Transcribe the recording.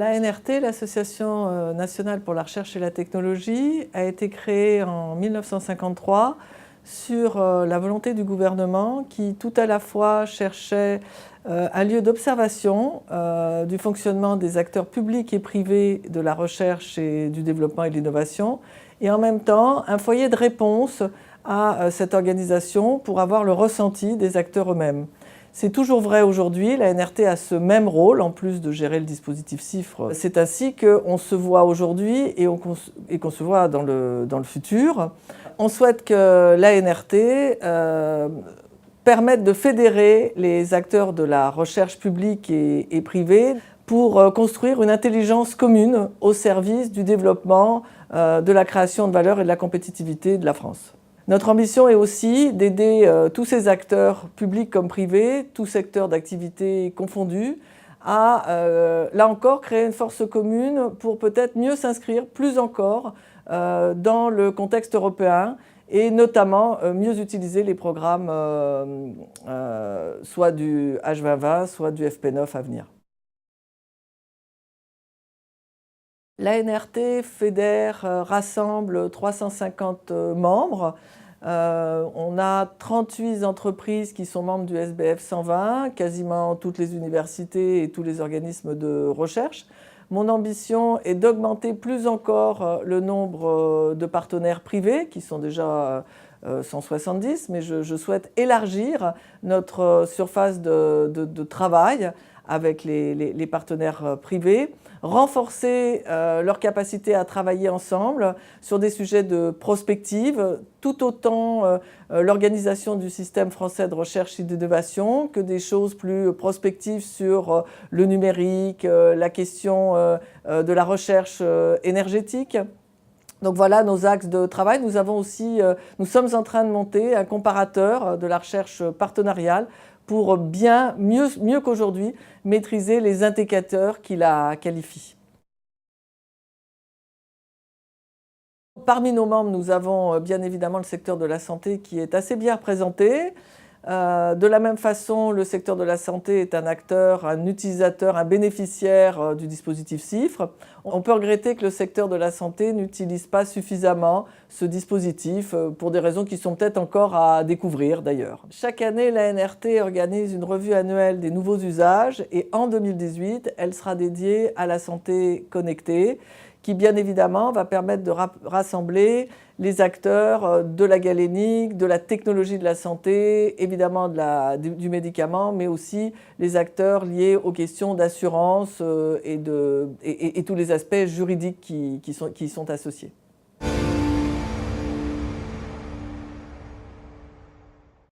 L'ANRT, l'Association nationale pour la recherche et la technologie, a été créée en 1953 sur la volonté du gouvernement qui tout à la fois cherchait un lieu d'observation du fonctionnement des acteurs publics et privés de la recherche et du développement et de l'innovation, et en même temps un foyer de réponse à cette organisation pour avoir le ressenti des acteurs eux-mêmes. C'est toujours vrai aujourd'hui, l'ANRT a ce même rôle, en plus de gérer le dispositif CIFRE. C'est ainsi qu'on se voit aujourd'hui et qu'on se voit dans le futur. On souhaite que l'ANRT permette de fédérer les acteurs de la recherche publique et privée pour construire une intelligence commune au service du développement, de la création de valeur et de la compétitivité de la France. Notre ambition est aussi d'aider tous ces acteurs, publics comme privés, tous secteurs d'activité confondus, à, là encore, créer une force commune pour peut-être mieux s'inscrire, plus encore, dans le contexte européen et notamment mieux utiliser les programmes soit du H2020, soit du FP9 à venir. L'ANRT fédère, rassemble 350 membres. On a 38 entreprises qui sont membres du SBF 120, quasiment toutes les universités et tous les organismes de recherche. Mon ambition est d'augmenter plus encore le nombre de partenaires privés, qui sont déjà 170, mais je souhaite élargir notre surface de travail avec les partenaires privés, renforcer leur capacité à travailler ensemble sur des sujets de prospective, tout autant l'organisation du système français de recherche et d'innovation que des choses plus prospectives sur le numérique, la question de la recherche énergétique. Donc voilà nos axes de travail. Nous sommes en train de monter un comparateur de la recherche partenariale pour mieux qu'aujourd'hui, maîtriser les indicateurs qui la qualifient. Parmi nos membres, nous avons bien évidemment le secteur de la santé qui est assez bien représenté. De la même façon, le secteur de la santé est un acteur, un utilisateur, un bénéficiaire du dispositif CIFRE. On peut regretter que le secteur de la santé n'utilise pas suffisamment ce dispositif pour des raisons qui sont peut-être encore à découvrir d'ailleurs. Chaque année, l'ANRT organise une revue annuelle des nouveaux usages et en 2018, elle sera dédiée à la santé connectée, qui bien évidemment va permettre de rassembler les acteurs de la galénique, de la technologie de la santé, évidemment du médicament, mais aussi les acteurs liés aux questions d'assurance et tous les aspects juridiques qui y sont associés.